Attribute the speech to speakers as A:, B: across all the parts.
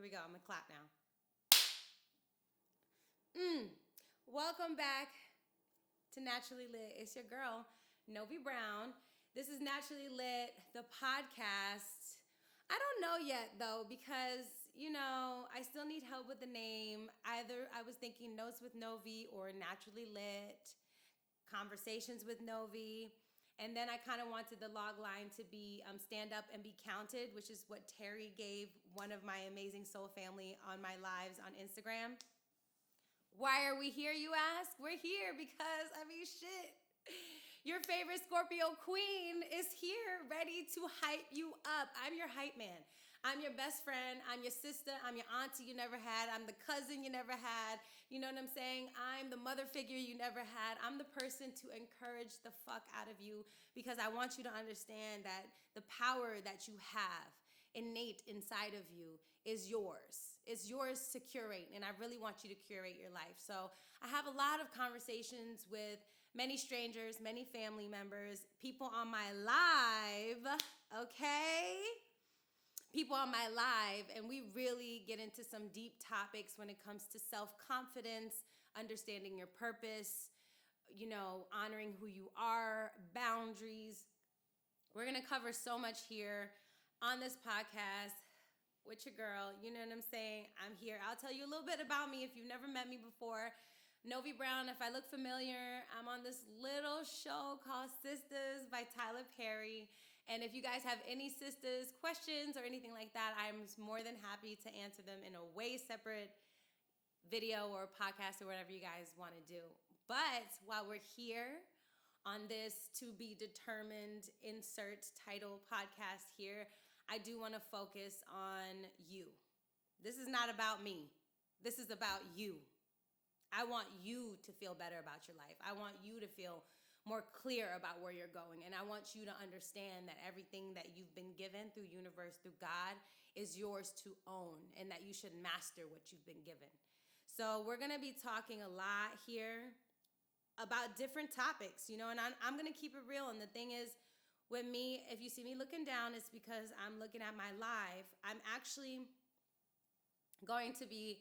A: Here we go. I'm going to clap now. Welcome back to Naturally Lit. It's your girl, Novi Brown. This is Naturally Lit, the podcast. I don't know yet, though, because, I still need help with the name. Either I was thinking Notes with Novi or Naturally Lit, Conversations with Novi. And then I kind of wanted the log line to be Stand Up and Be Counted, which is what Terry gave one of my amazing soul family on my lives on Instagram. Why are we here, you ask? We're here because, shit. Your favorite Scorpio queen is here, ready to hype you up. I'm your hype man. I'm your best friend. I'm your sister. I'm your auntie you never had. I'm the cousin you never had. You know what I'm saying? I'm the mother figure you never had. I'm the person to encourage the fuck out of you because I want you to understand that the power that you have innate inside of you is yours. It's yours to curate, and I really want you to curate your life. So I have a lot of conversations with many strangers, many family members, people on my live, okay? People on my live, and we really get into some deep topics when it comes to self-confidence, understanding your purpose, honoring who you are, boundaries. We're gonna cover so much here on this podcast with your girl. You know what I'm saying? I'm here. I'll tell you a little bit about me if you've never met me before. Novi Brown, if I look familiar, I'm on this little show called Sisters by Tyler Perry. And if you guys have any sisters questions or anything like that, I'm more than happy to answer them in a way separate video or podcast or whatever you guys want to do. But while we're here on this to be determined insert title podcast here, I do want to focus on you. This is not about me. This is about you. I want you to feel better about your life. I want you to feel more clear about where you're going. And I want you to understand that everything that you've been given through universe, through God, is yours to own, and that you should master what you've been given. So we're going to be talking a lot here about different topics, and I'm going to keep it real. And the thing is, with me, if you see me looking down, it's because I'm looking at my live. I'm actually going to be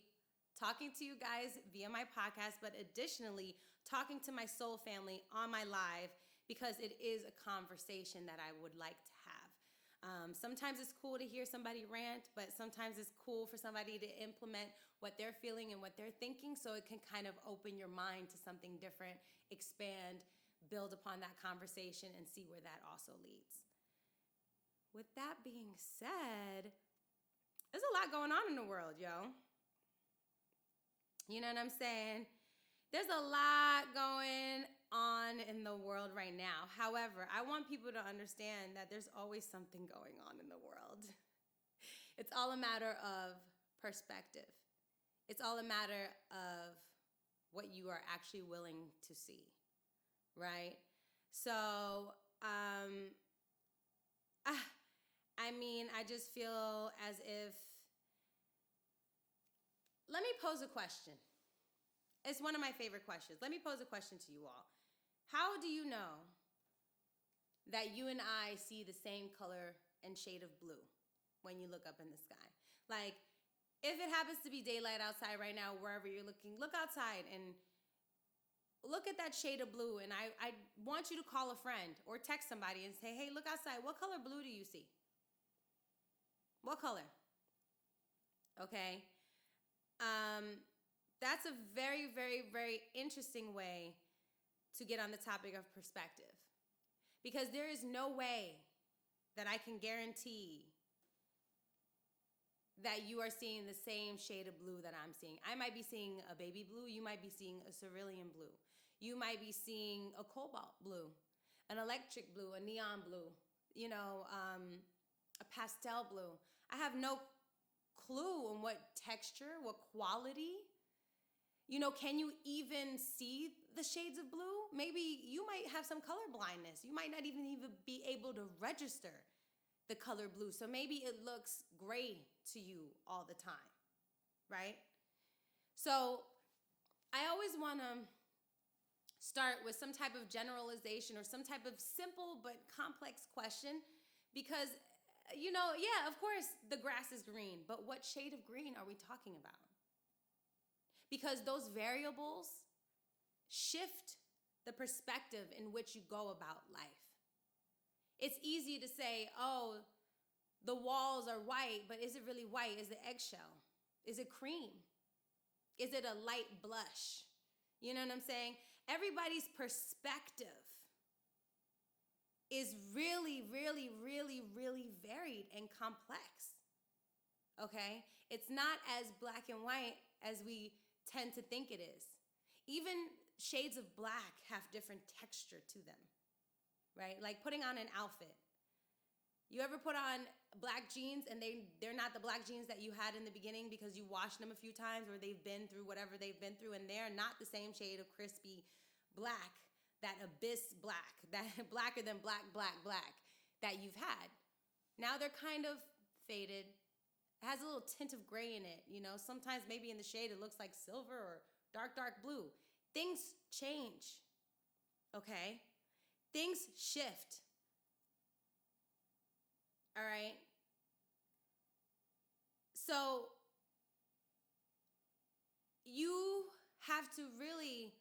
A: talking to you guys via my podcast, but additionally talking to my soul family on my live because it is a conversation that I would like to have. Sometimes it's cool to hear somebody rant, but sometimes it's cool for somebody to implement what they're feeling and what they're thinking, so it can kind of open your mind to something different, expand, build upon that conversation, and see where that also leads. With that being said, there's a lot going on in the world, yo. You know what I'm saying? There's a lot going on in the world right now. However, I want people to understand that there's always something going on in the world. It's all a matter of perspective. It's all a matter of what you are actually willing to see, right? So, I just feel as if, let me pose a question. It's one of my favorite questions. Let me pose a question to you all. How do you know that you and I see the same color and shade of blue when you look up in the sky? Like, if it happens to be daylight outside right now, wherever you're looking, look outside and look at that shade of blue. And I want you to call a friend or text somebody and say, hey, look outside. What color blue do you see? What color? Okay. That's a very, very, very interesting way to get on the topic of perspective. Because there is no way that I can guarantee that you are seeing the same shade of blue that I'm seeing. I might be seeing a baby blue. You might be seeing a cerulean blue. You might be seeing a cobalt blue, an electric blue, a neon blue, a pastel blue. I have no clue on what texture, what quality. Can you even see the shades of blue? Maybe you might have some color blindness. You might not even be able to register the color blue. So maybe it looks gray to you all the time, right? So I always want to start with some type of generalization or some type of simple but complex question, because Yeah, of course the grass is green, but what shade of green are we talking about? Because those variables shift the perspective in which you go about life. It's easy to say, oh, the walls are white, but is it really white? Is it eggshell? Is it cream? Is it a light blush? You know what I'm saying? Everybody's perspective is really, really, really, really varied and complex. Okay? It's not as black and white as we tend to think it is. Even shades of black have different texture to them, right? Like putting on an outfit. You ever put on black jeans and they're not the black jeans that you had in the beginning because you washed them a few times or they've been through whatever they've been through, and they're not the same shade of crispy black, that abyss black, that blacker than black that you've had. Now they're kind of faded. It has a little tint of gray in it, Sometimes maybe in the shade it looks like silver or dark blue. Things change, okay? Things shift. All right. So you have to really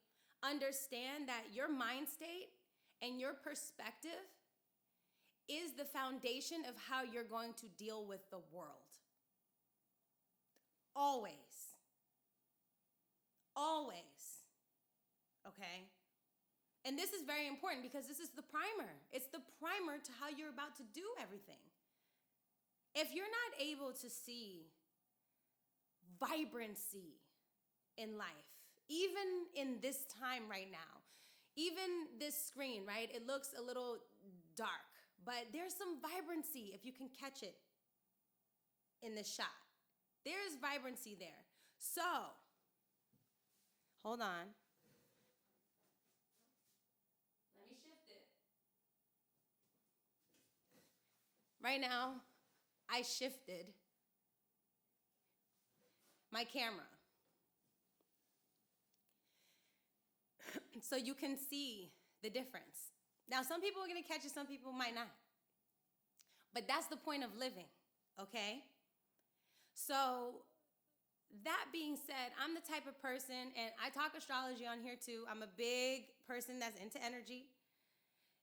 A: understand that your mind state and your perspective is the foundation of how you're going to deal with the world. Always. Always. Okay? And this is very important because this is the primer. It's the primer to how you're about to do everything. If you're not able to see vibrancy in life, even in this time right now, even this screen, right? It looks a little dark, but there's some vibrancy if you can catch it in the shot. There's vibrancy there. So, hold on. Let me shift it. Right now, I shifted my camera so you can see the difference. Now, some people are going to catch it, some people might not. But that's the point of living, okay? So, that being said, I'm the type of person, and I talk astrology on here too. I'm a big person that's into energy.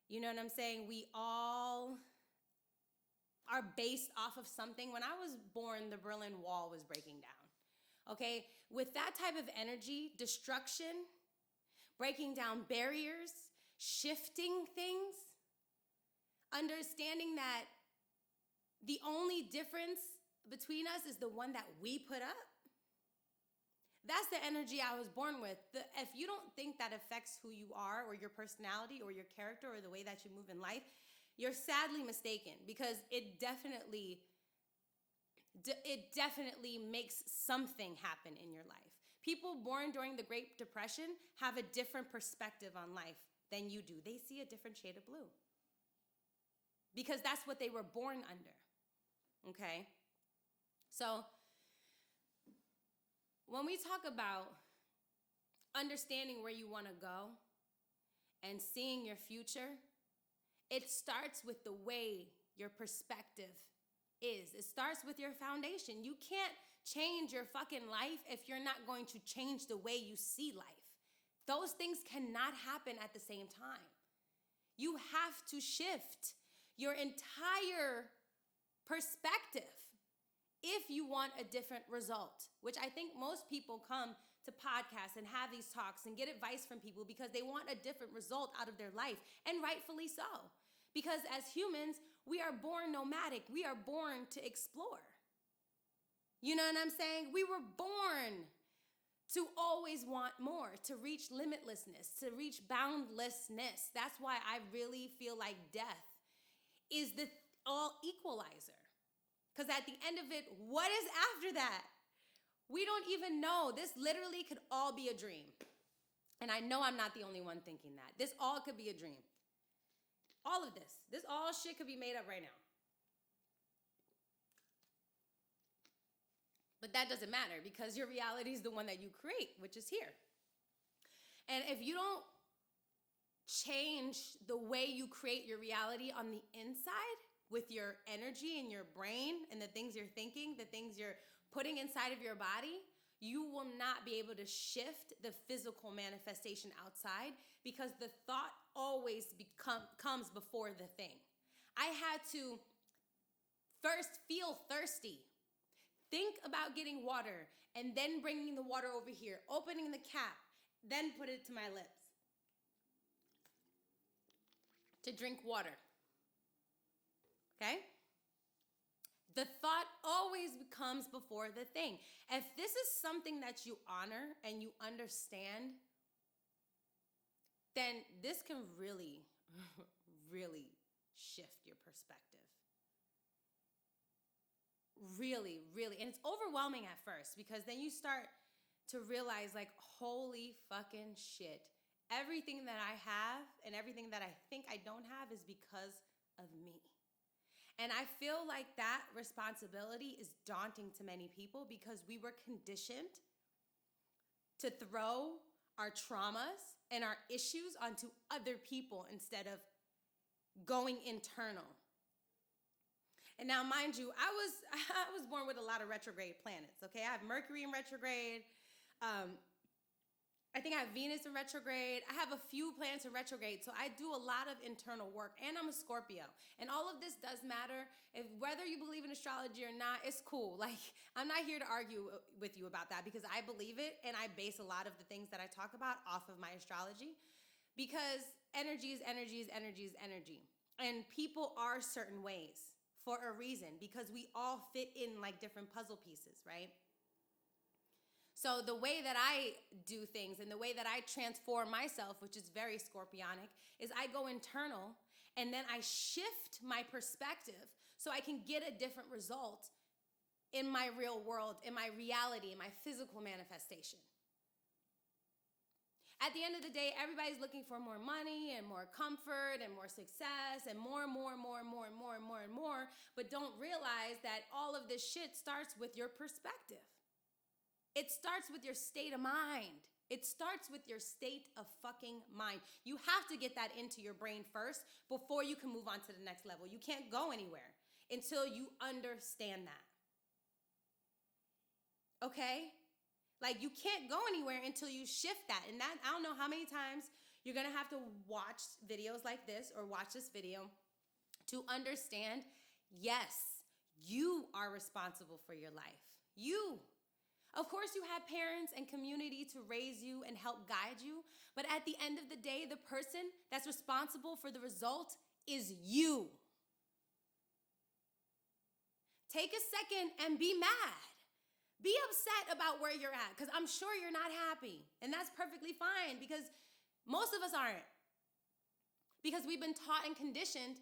A: You know what I'm saying? We all are based off of something. When I was born, the Berlin Wall was breaking down. Okay? With that type of energy, destruction, breaking down barriers, shifting things, understanding that the only difference between us is the one that we put up. That's the energy I was born with. If you don't think that affects who you are or your personality or your character or the way that you move in life, you're sadly mistaken, because it definitely makes something happen in your life. People born during the Great Depression have a different perspective on life than you do. They see a different shade of blue because that's what they were born under, okay? So when we talk about understanding where you want to go and seeing your future, it starts with the way your perspective is. It starts with your foundation. You can't change your fucking life if you're not going to change the way you see life. Those things cannot happen at the same time. You have to shift your entire perspective if you want a different result, which I think most people come to podcasts and have these talks and get advice from people because they want a different result out of their life, and rightfully so. Because as humans, we are born nomadic. We are born to explore. You know what I'm saying? We were born to always want more, to reach limitlessness, to reach boundlessness. That's why I really feel like death is the all equalizer. Because at the end of it, what is after that? We don't even know. This literally could all be a dream. And I know I'm not the only one thinking that. This all could be a dream. All of this all shit could be made up right now. But that doesn't matter because your reality is the one that you create, which is here. And if you don't change the way you create your reality on the inside, with your energy and your brain and the things you're thinking, the things you're putting inside of your body, you will not be able to shift the physical manifestation outside, because the thought always comes before the thing. I had to first feel thirsty, think about getting water, and then bringing the water over here, opening the cap, then put it to my lips to drink water. Okay? The thought always comes before the thing. If this is something that you honor and you understand, then this can really, really shift your perspective. Really, really. And it's overwhelming at first, because then you start to realize, like, holy fucking shit. Everything that I have and everything that I think I don't have is because of me. And I feel like that responsibility is daunting to many people, because we were conditioned to throw our traumas and our issues onto other people instead of going internal. And now, mind you, I was born with a lot of retrograde planets, okay? I have Mercury in retrograde. I think I have Venus in retrograde. I have a few planets in retrograde, so I do a lot of internal work, and I'm a Scorpio. And all of this does matter. Whether you believe in astrology or not, it's cool. Like, I'm not here to argue with you about that, because I believe it, and I base a lot of the things that I talk about off of my astrology, because energy is energy is energy is energy. And people are certain ways for a reason, because we all fit in like different puzzle pieces, right? So the way that I do things and the way that I transform myself, which is very Scorpionic, is I go internal and then I shift my perspective so I can get a different result in my real world, in my reality, in my physical manifestation. At the end of the day, everybody's looking for more money and more comfort and more success and more, but don't realize that all of this shit starts with your perspective. It starts with your state of mind. It starts with your state of fucking mind. You have to get that into your brain first before you can move on to the next level. You can't go anywhere until you understand that. Okay? Like, you can't go anywhere until you shift that. And that, I don't know how many times you're gonna have to watch videos like this or watch this video to understand, yes, you are responsible for your life. You. Of course, you have parents and community to raise you and help guide you, but at the end of the day, the person that's responsible for the result is you. Take a second and be mad. Be upset about where you're at, because I'm sure you're not happy, and that's perfectly fine, because most of us aren't. Because we've been taught and conditioned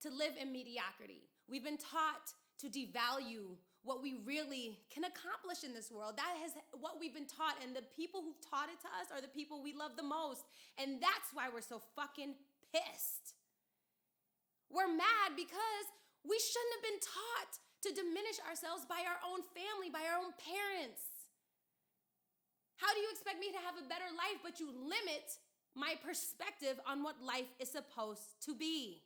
A: to live in mediocrity. We've been taught to devalue what we really can accomplish in this world. That is what we've been taught, and the people who've taught it to us are the people we love the most, and that's why we're so fucking pissed. We're mad because we shouldn't have been taught to diminish ourselves by our own family, by our own parents. How do you expect me to have a better life, but you limit my perspective on what life is supposed to be?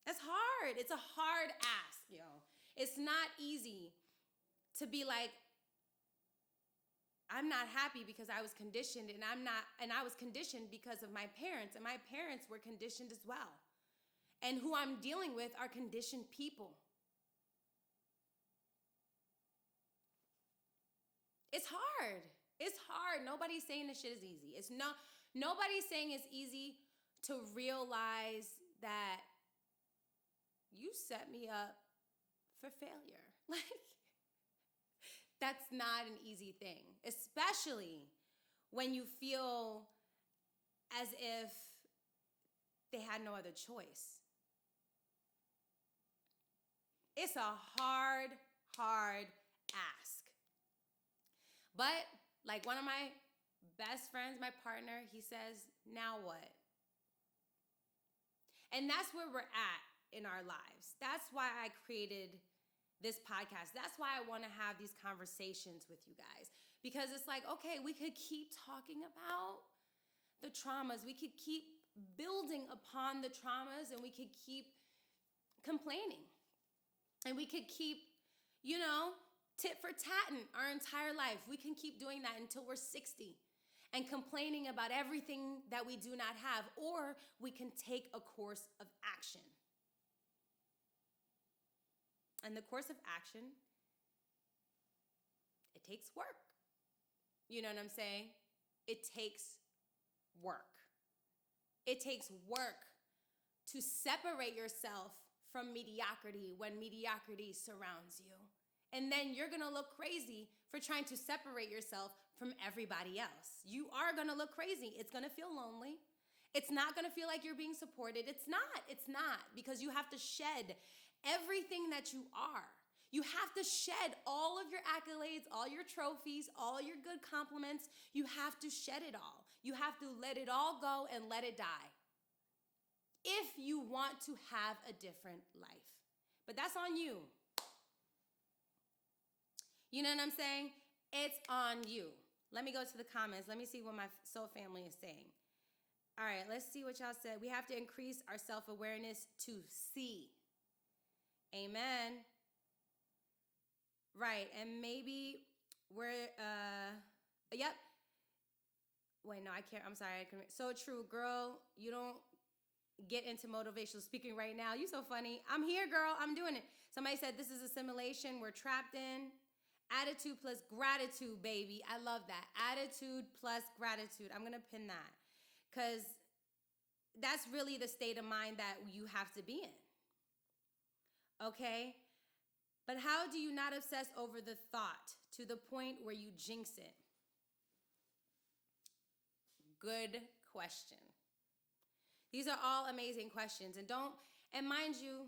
A: That's hard. It's a hard ask, yo. It's not easy to be like, I'm not happy because I was conditioned, and I was conditioned because of my parents, and my parents were conditioned as well. And who I'm dealing with are conditioned people. It's hard. It's hard. Nobody's saying this shit is easy. Nobody's saying it's easy to realize that you set me up for failure. Like, that's not an easy thing, especially when you feel as if they had no other choice. It's a hard ask. But like one of my best friends, my partner, he says, now what? And that's where we're at in our lives. That's why I created this podcast. That's why I want to have these conversations with you guys. Because it's like, okay, we could keep talking about the traumas. We could keep building upon the traumas, and we could keep complaining. And we could keep, tit for tatting our entire life. We can keep doing that until we're 60 and complaining about everything that we do not have. Or we can take a course of action. And the course of action, it takes work. You know what I'm saying? It takes work. It takes work to separate yourself from mediocrity when mediocrity surrounds you. And then you're gonna look crazy for trying to separate yourself from everybody else. You are gonna look crazy. It's gonna feel lonely. It's not gonna feel like you're being supported. It's not, because you have to shed everything that you are. You have to shed all of your accolades, all your trophies, all your good compliments. You have to shed it all. You have to let it all go and let it die if you want to have a different life. But that's on you. You know what I'm saying? It's on you. Let me go to the comments. Let me see what my soul family is saying. All right, let's see what y'all said. We have to increase our self-awareness to see. Amen. Right, and maybe we're, yep. Wait, no, I can't, I'm sorry. So true, girl, you don't get into motivational speaking right now. You so funny. I'm here, girl, I'm doing it. Somebody said this is assimilation we're trapped in. Attitude plus gratitude, baby. I love that. Attitude plus gratitude. I'm gonna pin that because that's really the state of mind that you have to be in. Okay? But how do you not obsess over the thought to the point where you jinx it? Good question. These are all amazing questions. And mind you,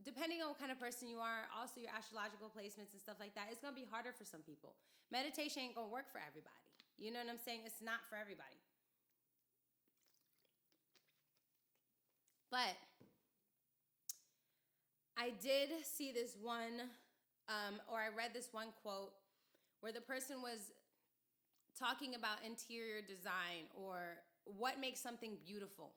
A: depending on what kind of person you are, also your astrological placements and stuff like that, it's going to be harder for some people. Meditation ain't going to work for everybody. You know what I'm saying? It's not for everybody. But I did see this one, or I read this one quote where the person was talking about interior design or what makes something beautiful.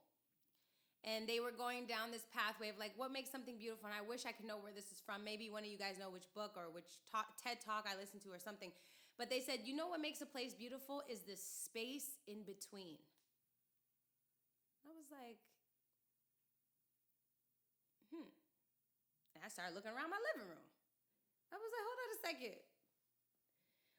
A: And they were going down this pathway of like, what makes something beautiful? And I wish I could know where this is from. Maybe one of you guys know which book or which TED Talk I listened to or something. But they said, you know what makes a place beautiful is the space in between. I was like, And I started looking around my living room. I was like, hold on a second.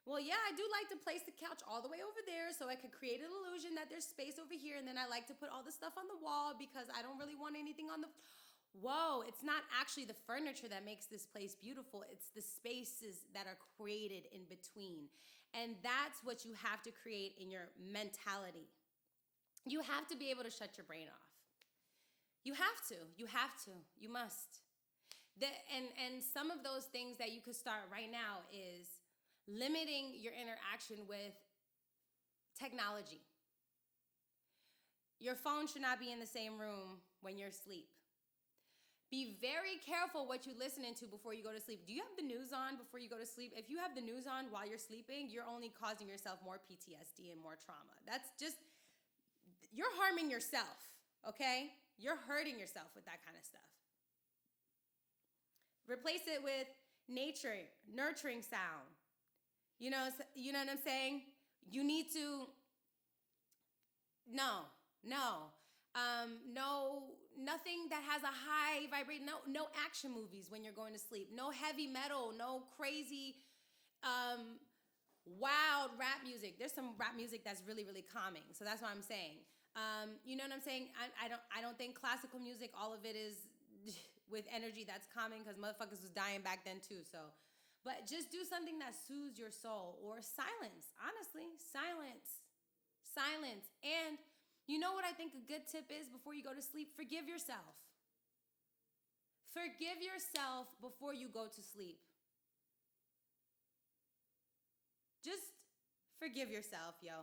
A: Well, yeah, I do like to place the couch all the way over there so I could create an illusion that there's space over here. And then I like to put all the stuff on the wall because I don't really want anything on the... Whoa, it's not actually the furniture that makes this place beautiful. It's the spaces that are created in between. And that's what you have to create in your mentality. You have to be able to shut your brain off. You have to. You have to. You must. And some of those things that you could start right now is limiting your interaction with technology. Your phone should not be in the same room when you're asleep. Be very careful what you're listening to before you go to sleep. Do you have the news on before you go to sleep? If you have the news on while you're sleeping, you're only causing yourself more PTSD and more trauma. That's just, you're harming yourself, okay? You're hurting yourself with that kind of stuff. Replace it with nature, nurturing sound. You know what I'm saying? You need to, no, nothing that has a high vibration, no action movies when you're going to sleep, no heavy metal, no crazy, wild rap music. There's some rap music that's really, really calming, so that's what I'm saying. You know what I'm saying? I don't think classical music, all of it is with energy that's calming because motherfuckers was dying back then too, so. But just do something that soothes your soul, or silence, honestly, silence. And you know what I think a good tip is before you go to sleep? Forgive yourself. Forgive yourself before you go to sleep. Just forgive yourself, yo.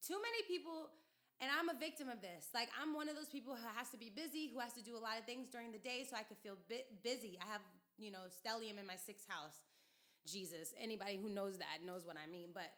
A: Too many people, and I'm a victim of this. Like, I'm one of those people who has to be busy, who has to do a lot of things during the day so I can feel busy. I have, stellium in my 6th house. Jesus, anybody who knows that knows what I mean. But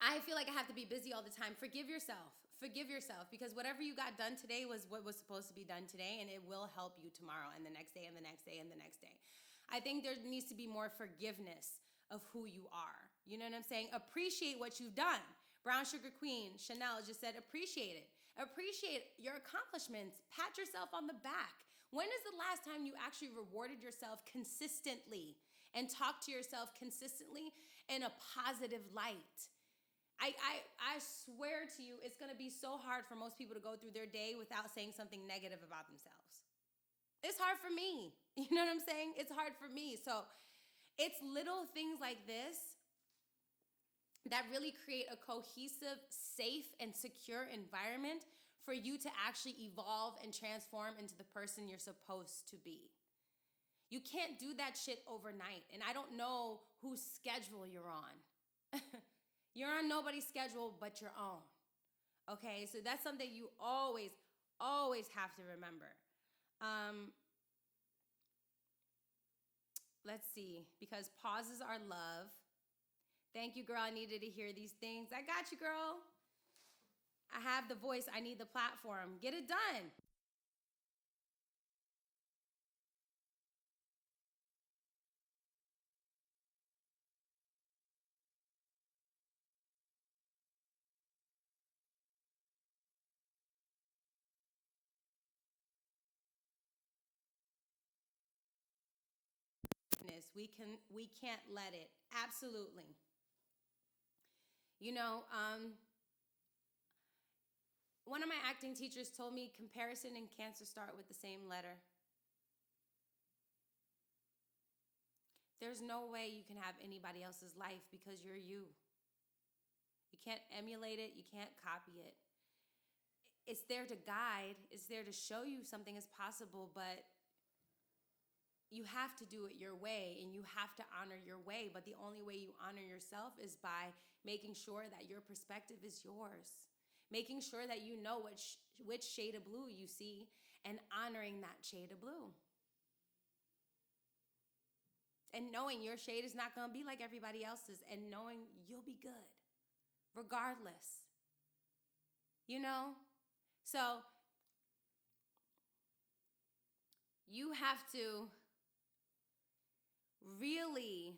A: I feel like I have to be busy all the time. Forgive yourself. Forgive yourself, because whatever you got done today was what was supposed to be done today, and it will help you tomorrow and the next day and the next day and the next day. I think there needs to be more forgiveness of who you are. You know what I'm saying? Appreciate what you've done. Brown Sugar Queen, Chanel just said, appreciate it. Appreciate your accomplishments. Pat yourself on the back. When is the last time you actually rewarded yourself consistently and talked to yourself consistently in a positive light? I swear to you, it's going to be so hard for most people to go through their day without saying something negative about themselves. It's hard for me. You know what I'm saying? It's hard for me. So it's little things like this that really create a cohesive, safe, and secure environment for you to actually evolve and transform into the person you're supposed to be. You can't do that shit overnight. And I don't know whose schedule you're on. You're on nobody's schedule but your own. Okay, so that's something you always have to remember. Let's see, because pauses are love. Thank you, girl. I needed to hear these things. I got you, girl. I have the voice. I need the platform. Get it done. We can't let it. Absolutely. You know, one of my acting teachers told me comparison and cancer start with the same letter. There's no way you can have anybody else's life because you're you. You can't emulate it, you can't copy it. It's there to guide, it's there to show you something is possible, but you have to do it your way and you have to honor your way. But the only way you honor yourself is by making sure that your perspective is yours, making sure that you know which shade of blue you see and honoring that shade of blue. And knowing your shade is not going to be like everybody else's, and knowing you'll be good regardless. You know? So you have to really,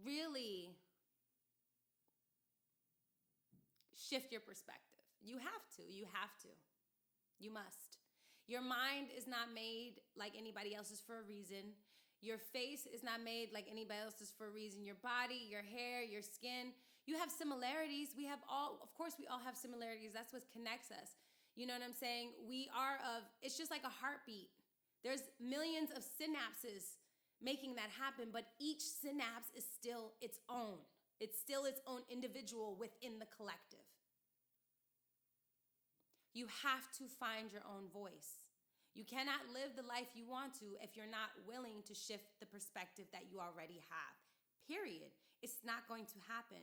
A: really shift your perspective. You have to. You have to. You must. Your mind is not made like anybody else's for a reason. Your face is not made like anybody else's for a reason. Your body, your hair, your skin, you have similarities. Of course, we all have similarities. That's what connects us. You know what I'm saying? It's just like a heartbeat. There's millions of synapses making that happen, but each synapse is still its own. It's still its own individual within the collective. You have to find your own voice. You cannot live the life you want to if you're not willing to shift the perspective that you already have. Period. It's not going to happen.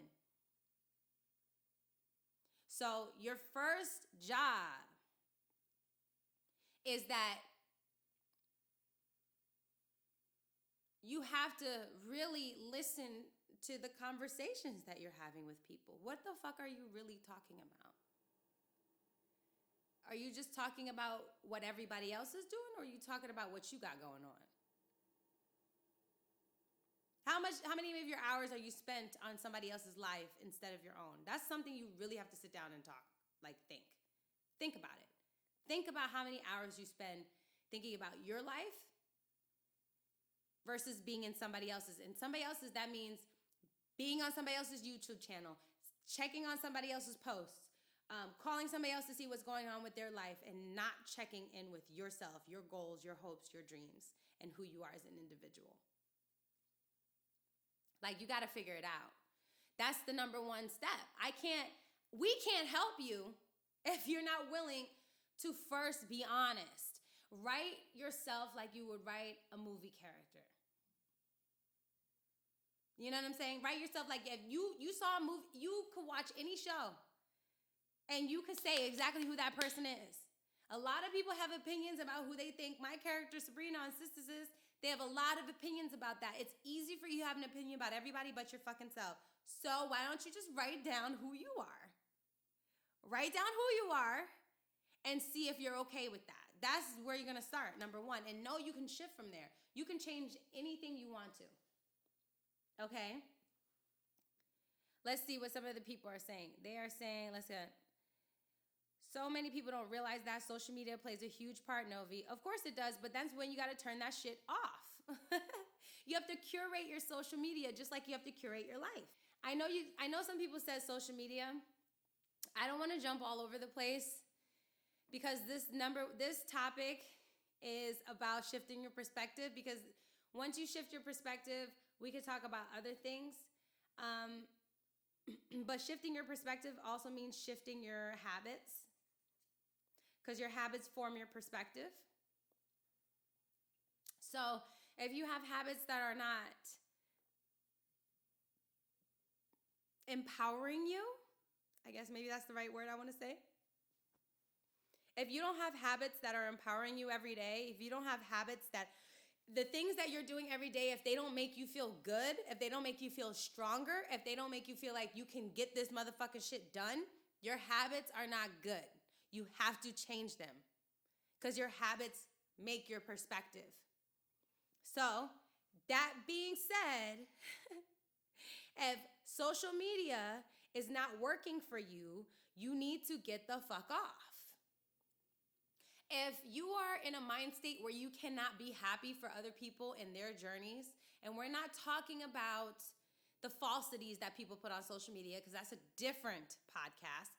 A: So your first job is that you have to really listen to the conversations that you're having with people. What the fuck are you really talking about? Are you just talking about what everybody else is doing, or are you talking about what you got going on? How many of your hours are you spent on somebody else's life instead of your own? That's something you really have to sit down and talk, think. Think about it. Think about how many hours you spend thinking about your life versus being in somebody else's. And somebody else's, that means being on somebody else's YouTube channel, checking on somebody else's posts, calling somebody else to see what's going on with their life, and not checking in with yourself, your goals, your hopes, your dreams, and who you are as an individual. You got to figure it out. That's the number one step. We can't help you if you're not willing to first be honest. Write yourself like you would write a movie character. You know what I'm saying? Write yourself like if you saw a movie, you could watch any show and you could say exactly who that person is. A lot of people have opinions about who they think my character Sabrina on Sisters is. They have a lot of opinions about that. It's easy for you to have an opinion about everybody but your fucking self. So why don't you just write down who you are? Write down who you are and see if you're okay with that. That's where you're going to start, number one. And know you can shift from there. You can change anything you want to. Okay? Let's see what some of the people are saying. They are saying, let's get. So many people don't realize that social media plays a huge part, Novi. Of course it does, but that's when you got to turn that shit off. You have to curate your social media just like you have to curate your life. I know some people said social media. I don't want to jump all over the place because this topic is about shifting your perspective, because once you shift your perspective, we could talk about other things. But shifting your perspective also means shifting your habits, because your habits form your perspective. So if you have habits that are not empowering you, I guess maybe that's the right word I want to say. If you don't have habits that are empowering you every day, if you don't have habits that the things that you're doing every day, if they don't make you feel good, if they don't make you feel stronger, if they don't make you feel like you can get this motherfucking shit done, your habits are not good. You have to change them, because your habits make your perspective. So, that being said, if social media is not working for you, you need to get the fuck off. If you are in a mind state where you cannot be happy for other people in their journeys, and we're not talking about the falsities that people put on social media, because that's a different podcast.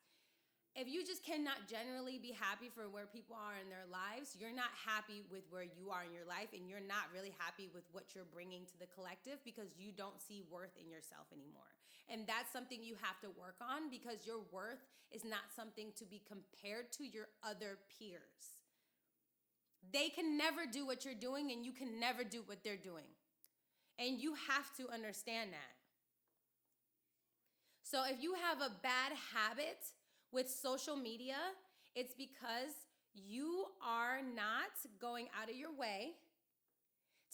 A: If you just cannot generally be happy for where people are in their lives, you're not happy with where you are in your life, and you're not really happy with what you're bringing to the collective, because you don't see worth in yourself anymore. And that's something you have to work on, because your worth is not something to be compared to your other peers. They can never do what you're doing, and you can never do what they're doing. And you have to understand that. So if you have a bad habit with social media, it's because you are not going out of your way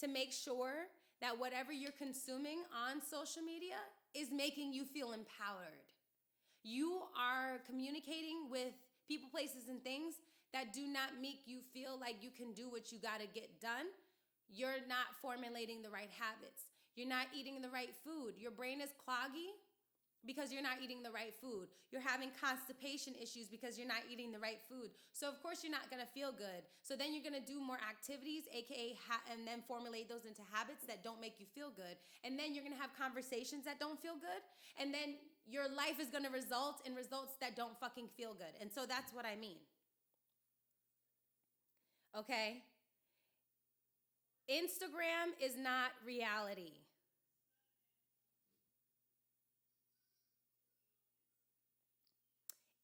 A: to make sure that whatever you're consuming on social media is making you feel empowered. You are communicating with people, places, and things that do not make you feel like you can do what you got to get done. You're not formulating the right habits. You're not eating the right food. Your brain is cloggy because you're not eating the right food. You're having constipation issues because you're not eating the right food. So of course you're not gonna feel good. So then you're gonna do more activities, and then formulate those into habits that don't make you feel good. And then you're gonna have conversations that don't feel good. And then your life is gonna result in results that don't fucking feel good. And so that's what I mean. Okay? Instagram is not reality.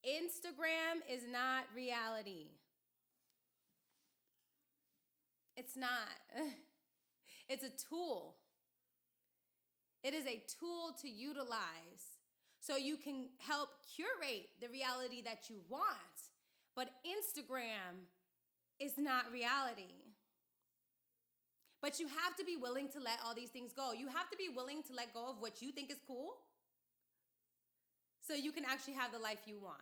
A: Instagram is not reality. It's not. It's a tool. It is a tool to utilize so you can help curate the reality that you want. But Instagram is not reality. But you have to be willing to let all these things go. You have to be willing to let go of what you think is cool so you can actually have the life you want.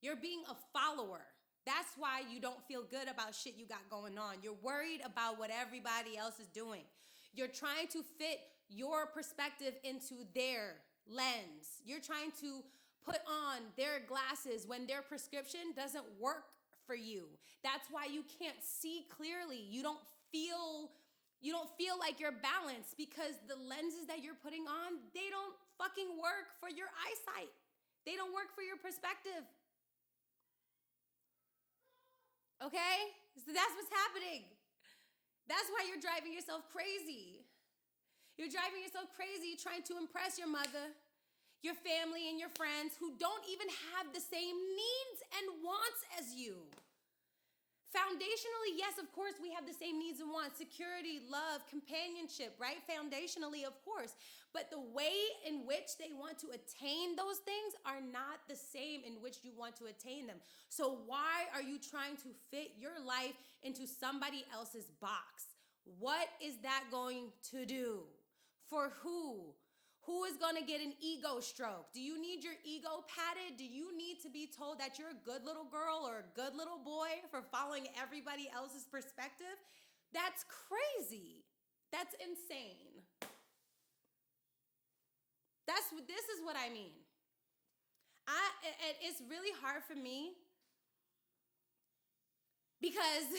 A: You're being a follower. That's why you don't feel good about shit you got going on. You're worried about what everybody else is doing. You're trying to fit your perspective into their lens. You're trying to put on their glasses when their prescription doesn't work for you. That's why you can't see clearly. You don't feel like you're balanced, because the lenses that you're putting on, they don't fucking work for your eyesight. They don't work for your perspective. Okay? So that's what's happening. That's why you're driving yourself crazy. You're driving yourself crazy trying to impress your mother, your family, and your friends who don't even have the same needs and wants as you. Foundationally, yes, of course, we have the same needs and wants: security, love, companionship, right? Foundationally, of course. But the way in which they want to attain those things are not the same in which you want to attain them. So why are you trying to fit your life into somebody else's box? What is that going to do? For who? Who is going to get an ego stroke? Do you need your ego patted? Do you need to be told that you're a good little girl or a good little boy for following everybody else's perspective? That's crazy. That's insane. This is what I mean. It's really hard for me because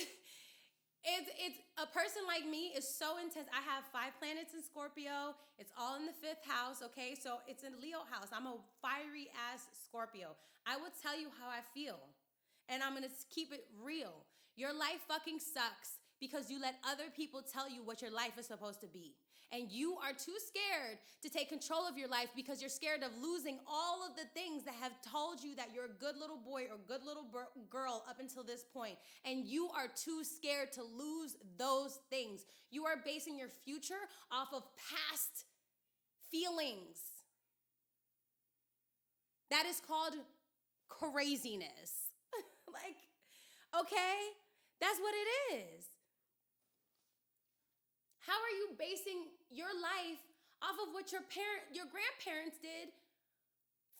A: it's a person like me is so intense. I have 5 planets in Scorpio. It's all in the 5th house, okay? So it's in Leo house. I'm a fiery ass Scorpio. I will tell you how I feel, and I'm gonna keep it real. Your life fucking sucks because you let other people tell you what your life is supposed to be. And you are too scared to take control of your life because you're scared of losing all of the things that have told you that you're a good little boy or good little girl up until this point. And you are too scared to lose those things. You are basing your future off of past feelings. That is called craziness. Like, okay? That's what it is. How are you basing your life off of what your grandparents did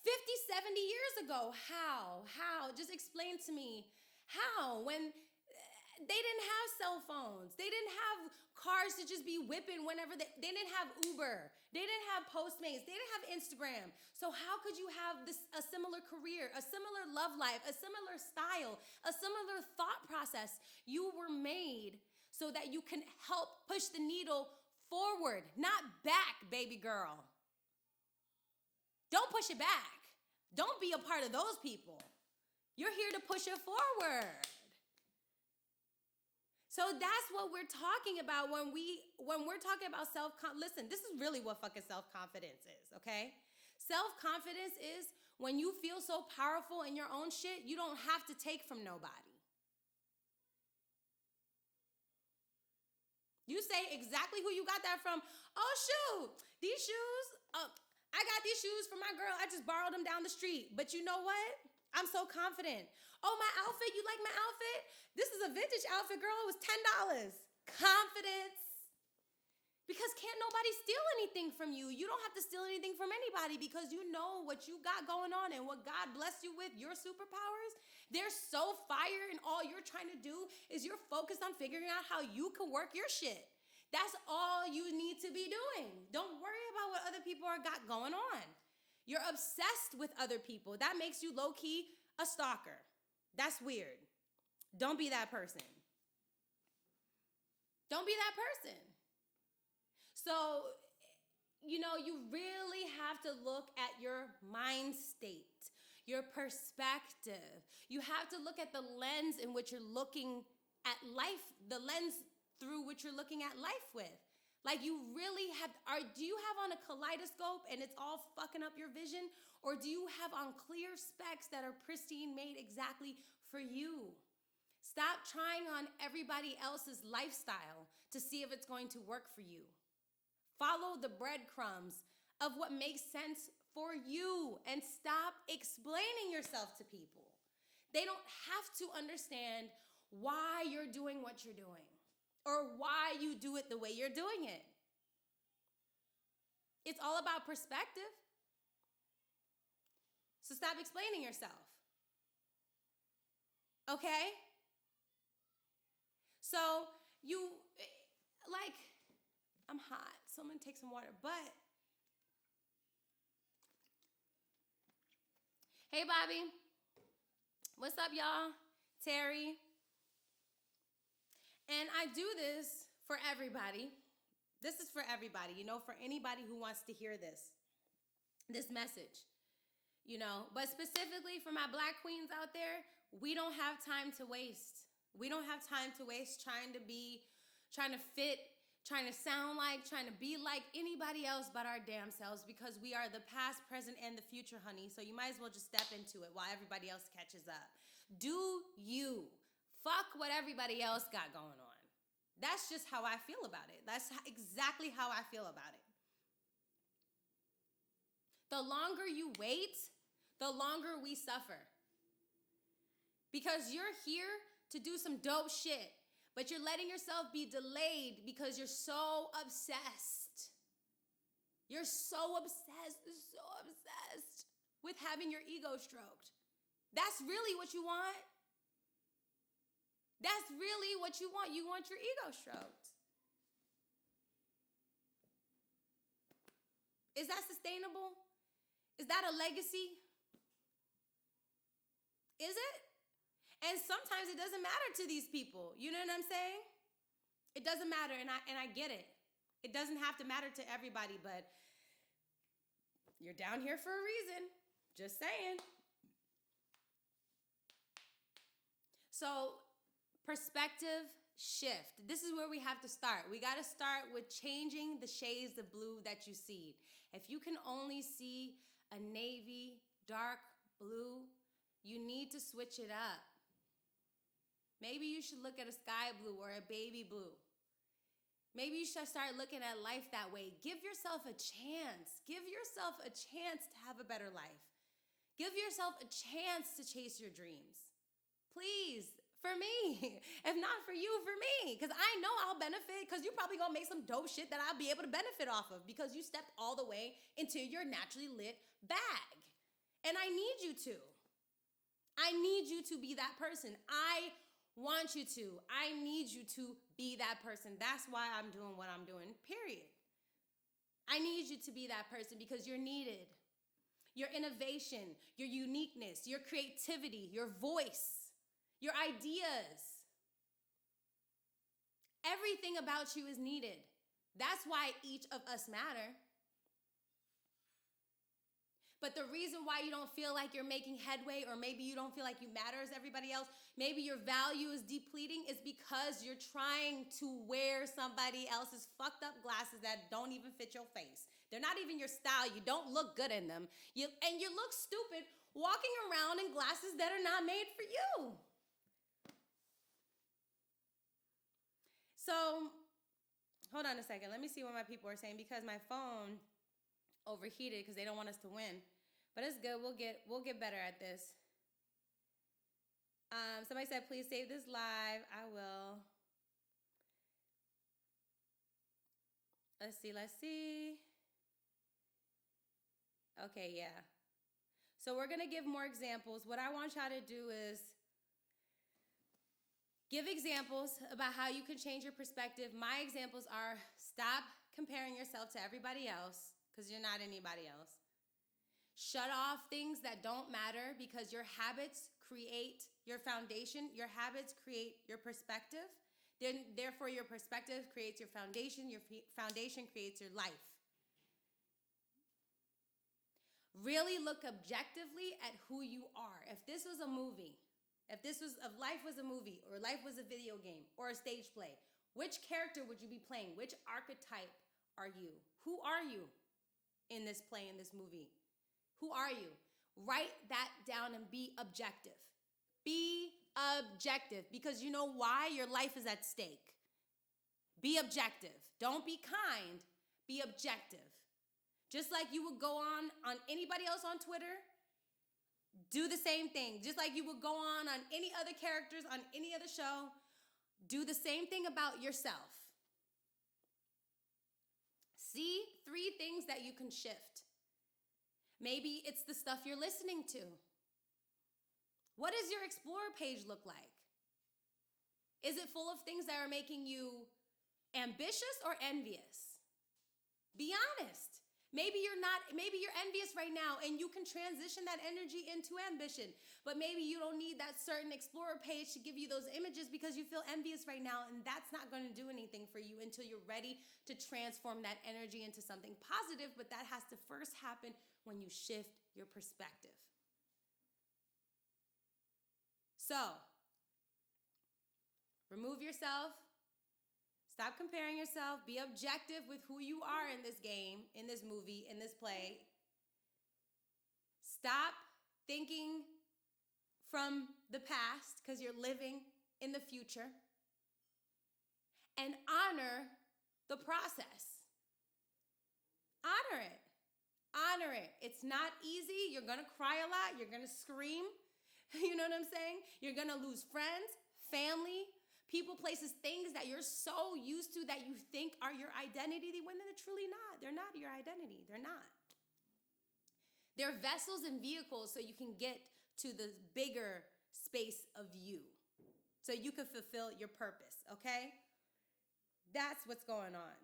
A: 50, 70 years ago? How? Just explain to me how. When they didn't have cell phones. They didn't have cars to just be whipping whenever they didn't have Uber. They didn't have Postmates. They didn't have Instagram. So how could you have a similar career, a similar love life, a similar style, a similar thought process? You were made so that you can help push the needle forward, not back, baby girl. Don't push it back. Don't be a part of those people. You're here to push it forward. So that's what we're talking about when we're talking about listen, this is really what fucking self-confidence is, okay? Self-confidence is when you feel so powerful in your own shit, you don't have to take from nobody. You say exactly who you got that from. Oh, shoot, these shoes, I got these shoes from my girl. I just borrowed them down the street. But you know what? I'm so confident. Oh, my outfit, you like my outfit? This is a vintage outfit, girl. It was $10. Confidence. Because can't nobody steal anything from you. You don't have to steal anything from anybody because you know what you got going on and what God blessed you with, your superpowers. They're so fire, and all you're trying to do is you're focused on figuring out how you can work your shit. That's all you need to be doing. Don't worry about what other people got going on. You're obsessed with other people. That makes you low-key a stalker. That's weird. Don't be that person. Don't be that person. So, you really have to look at your mind state, your perspective. You have to look at the lens in which you're looking at life, the lens through which you're looking at life with. Like, you really do you have on a kaleidoscope and it's all fucking up your vision? Or do you have on clear specs that are pristine, made exactly for you? Stop trying on everybody else's lifestyle to see if it's going to work for you. Follow the breadcrumbs of what makes sense for you and stop explaining yourself to people. They don't have to understand why you're doing what you're doing or why you do it the way you're doing it. It's all about perspective. So stop explaining yourself. Okay? So I'm hot, so I'm gonna take some water. But, hey, Bobby. What's up, y'all? Terry. And I do this for everybody. This is for everybody, for anybody who wants to hear this message, But specifically for my Black queens out there, we don't have time to waste. We don't have time to waste trying to fit, trying to sound like, trying to be like anybody else but our damn selves, because we are the past, present, and the future, honey. So you might as well just step into it while everybody else catches up. Do you. Fuck what everybody else got going on. That's just how I feel about it. That's exactly how I feel about it. The longer you wait, the longer we suffer. Because you're here to do some dope shit, but you're letting yourself be delayed because you're so obsessed. You're so obsessed with having your ego stroked. That's really what you want. That's really what you want. You want your ego stroked. Is that sustainable? Is that a legacy? Is it? And sometimes it doesn't matter to these people. You know what I'm saying? It doesn't matter, and I get it. It doesn't have to matter to everybody, but you're down here for a reason. Just saying. So, perspective shift. This is where we have to start. We got to start with changing the shades of blue that you see. If you can only see a navy, dark blue, you need to switch it up. Maybe you should look at a sky blue or a baby blue. Maybe you should start looking at life that way. Give yourself a chance. Give yourself a chance to have a better life. Give yourself a chance to chase your dreams. Please, for me. If not for you, for me. Because I know I'll benefit, because you're probably going to make some dope shit that I'll be able to benefit off of, because you stepped all the way into your naturally lit bag. And I need you to. I need you to be that person. I want you to. I need you to be that person. That's why I'm doing what I'm doing, period. I need you to be that person because you're needed. Your innovation, your uniqueness, your creativity, your voice, your ideas. Everything about you is needed. That's why each of us matter. But the reason why you don't feel like you're making headway, or maybe you don't feel like you matter as everybody else, maybe your value is depleting, is because you're trying to wear somebody else's fucked up glasses that don't even fit your face. They're not even your style. You don't look good in them. And you look stupid walking around in glasses that are not made for you. So, hold on a second. Let me see what my people are saying, because my phone overheated because they don't want us to win. But it's good. We'll get better at this. Somebody said, please save this live. I will. Let's see. Okay, yeah. So we're going to give more examples. What I want y'all to do is give examples about how you can change your perspective. My examples are: stop comparing yourself to everybody else, because you're not anybody else. Shut off things that don't matter, because your habits create your foundation. Your habits create your perspective. Therefore, your perspective creates your foundation. Your foundation creates your life. Really look objectively at who you are. If this was a movie, if life was a movie, or life was a video game or a stage play, which character would you be playing? Which archetype are you? Who are you in this play, in this movie? Who are you? Write that down and be objective. Be objective, because you know why? Your life is at stake. Be objective. Don't be kind. Be objective. Just like you would go on anybody else on Twitter, do the same thing. Just like you would go on any other characters on any other show, do the same thing about yourself. See 3 things that you can shift. Maybe it's the stuff you're listening to. What does your Explorer page look like? Is it full of things that are making you ambitious or envious? Be honest. Maybe you're envious right now, and you can transition that energy into ambition. But maybe you don't need that certain Explorer page to give you those images because you feel envious right now, and that's not going to do anything for you until you're ready to transform that energy into something positive. But that has to first happen when you shift your perspective. So, remove yourself. Stop comparing yourself. Be objective with who you are in this game, in this movie, in this play. Stop thinking from the past, because you're living in the future. And honor the process. Honor it. Honor it. It's not easy. You're going to cry a lot. You're going to scream. You know what I'm saying? You're going to lose friends, family, People, places, things that you're so used to that you think are your identity when they're truly not. They're not your identity. They're not. They're vessels and vehicles so you can get to the bigger space of you, so you can fulfill your purpose, okay? That's what's going on.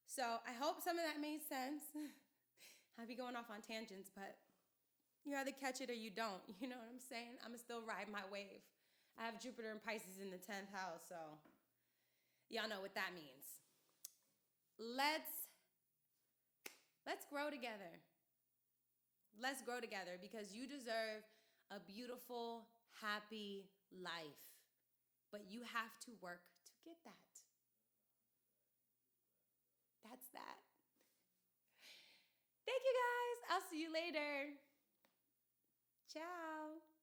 A: So I hope some of that made sense. I'll be going off on tangents, but you either catch it or you don't. You know what I'm saying? I'm going to still ride my wave. I have Jupiter and Pisces in the 10th house, so y'all know what that means. Let's grow together. Let's grow together because you deserve a beautiful, happy life. But you have to work to get that. That's that. Thank you guys. I'll see you later. Ciao.